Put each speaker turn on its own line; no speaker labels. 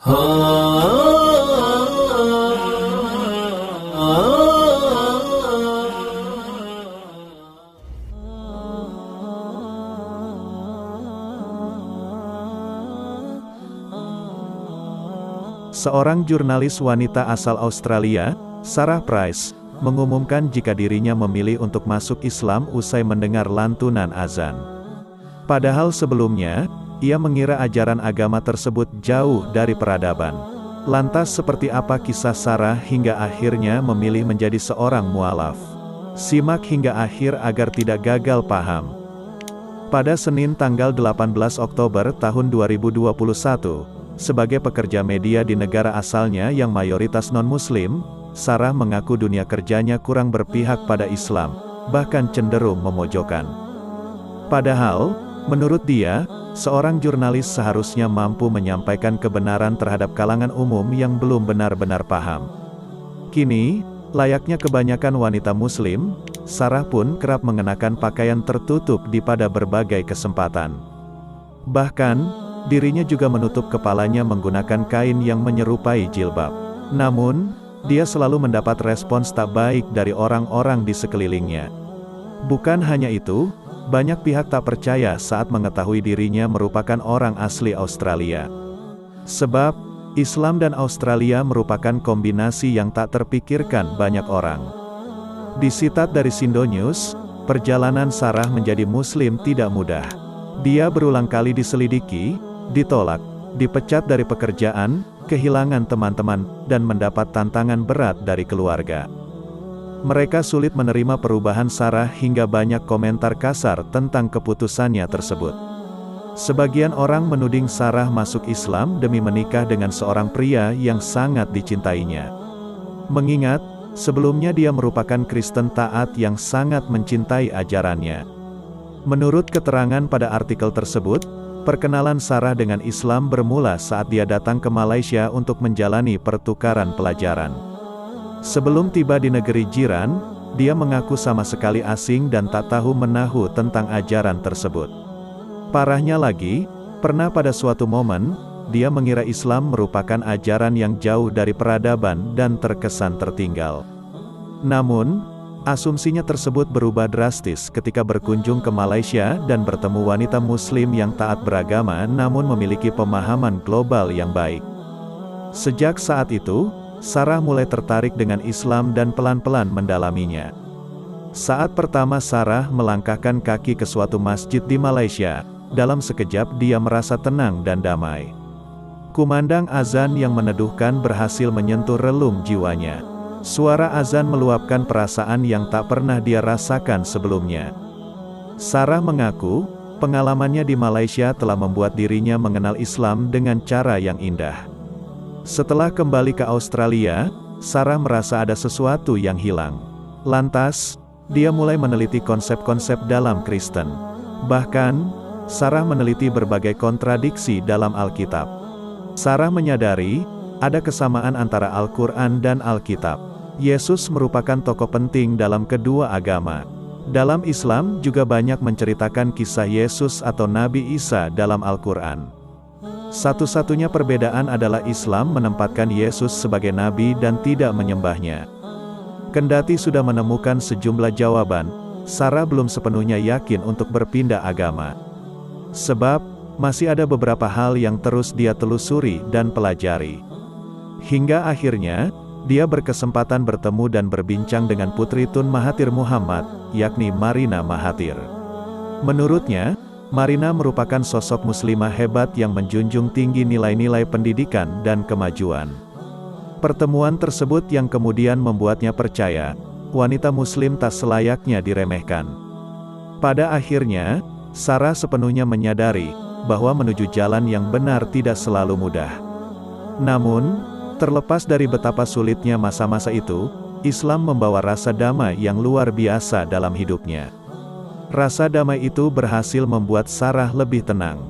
Seorang jurnalis wanita asal Australia, Sarah Price, mengumumkan jika dirinya memilih untuk masuk Islam usai mendengar lantunan azan. Padahal sebelumnya, ia mengira ajaran agama tersebut jauh dari peradaban. Lantas seperti apa kisah Sarah hingga akhirnya memilih menjadi seorang mualaf? Simak hingga akhir agar tidak gagal paham. Pada Senin tanggal 18 Oktober tahun 2021, sebagai pekerja media di negara asalnya yang mayoritas non-muslim, Sarah mengaku dunia kerjanya kurang berpihak pada Islam, bahkan cenderung memojokkan. Padahal, menurut dia, seorang jurnalis seharusnya mampu menyampaikan kebenaran terhadap kalangan umum yang belum benar-benar paham. Kini, layaknya kebanyakan wanita muslim, Sarah pun kerap mengenakan pakaian tertutup pada berbagai kesempatan. Bahkan, dirinya juga menutup kepalanya menggunakan kain yang menyerupai jilbab. Namun, dia selalu mendapat respons tak baik dari orang-orang di sekelilingnya. Bukan hanya itu, banyak pihak tak percaya saat mengetahui dirinya merupakan orang asli Australia. Sebab, Islam dan Australia merupakan kombinasi yang tak terpikirkan banyak orang. Disitat dari Sindo News, perjalanan Sarah menjadi muslim tidak mudah. Dia berulang kali diselidiki, ditolak, dipecat dari pekerjaan, kehilangan teman-teman, dan mendapat tantangan berat dari keluarga. Mereka sulit menerima perubahan Sarah hingga banyak komentar kasar tentang keputusannya tersebut. Sebagian orang menuding Sarah masuk Islam demi menikah dengan seorang pria yang sangat dicintainya. Mengingat, sebelumnya dia merupakan Kristen taat yang sangat mencintai ajarannya. Menurut keterangan pada artikel tersebut, perkenalan Sarah dengan Islam bermula saat dia datang ke Malaysia untuk menjalani pertukaran pelajaran. Sebelum tiba di negeri jiran, dia mengaku sama sekali asing dan tak tahu menahu tentang ajaran tersebut. Parahnya lagi, pernah pada suatu momen, dia mengira Islam merupakan ajaran yang jauh dari peradaban dan terkesan tertinggal. Namun, asumsinya tersebut berubah drastis ketika berkunjung ke Malaysia dan bertemu wanita muslim yang taat beragama namun memiliki pemahaman global yang baik. Sejak saat itu, Sarah mulai tertarik dengan Islam dan pelan-pelan mendalaminya. Saat pertama Sarah melangkahkan kaki ke suatu masjid di Malaysia, dalam sekejap dia merasa tenang dan damai. Kumandang azan yang meneduhkan berhasil menyentuh relung jiwanya. Suara azan meluapkan perasaan yang tak pernah dia rasakan sebelumnya. Sarah mengaku, pengalamannya di Malaysia telah membuat dirinya mengenal Islam dengan cara yang indah. Setelah kembali ke Australia, Sarah merasa ada sesuatu yang hilang. Lantas, dia mulai meneliti konsep-konsep dalam Kristen. Bahkan, Sarah meneliti berbagai kontradiksi dalam Alkitab. Sarah menyadari, ada kesamaan antara Al-Quran dan Alkitab. Yesus merupakan tokoh penting dalam kedua agama. Dalam Islam juga banyak menceritakan kisah Yesus atau Nabi Isa dalam Al-Quran. Satu-satunya perbedaan adalah Islam menempatkan Yesus sebagai nabi dan tidak menyembahnya. Kendati sudah menemukan sejumlah jawaban, Sarah belum sepenuhnya yakin untuk berpindah agama. Sebab, masih ada beberapa hal yang terus dia telusuri dan pelajari. Hingga akhirnya, dia berkesempatan bertemu dan berbincang dengan Putri Tun Mahathir Muhammad, yakni Marina Mahathir. Menurutnya, Marina merupakan sosok muslimah hebat yang menjunjung tinggi nilai-nilai pendidikan dan kemajuan. Pertemuan tersebut yang kemudian membuatnya percaya, wanita muslim tak selayaknya diremehkan. Pada akhirnya, Sarah sepenuhnya menyadari, bahwa menuju jalan yang benar tidak selalu mudah. Namun, terlepas dari betapa sulitnya masa-masa itu, Islam membawa rasa damai yang luar biasa dalam hidupnya. Rasa damai itu berhasil membuat Sarah lebih tenang.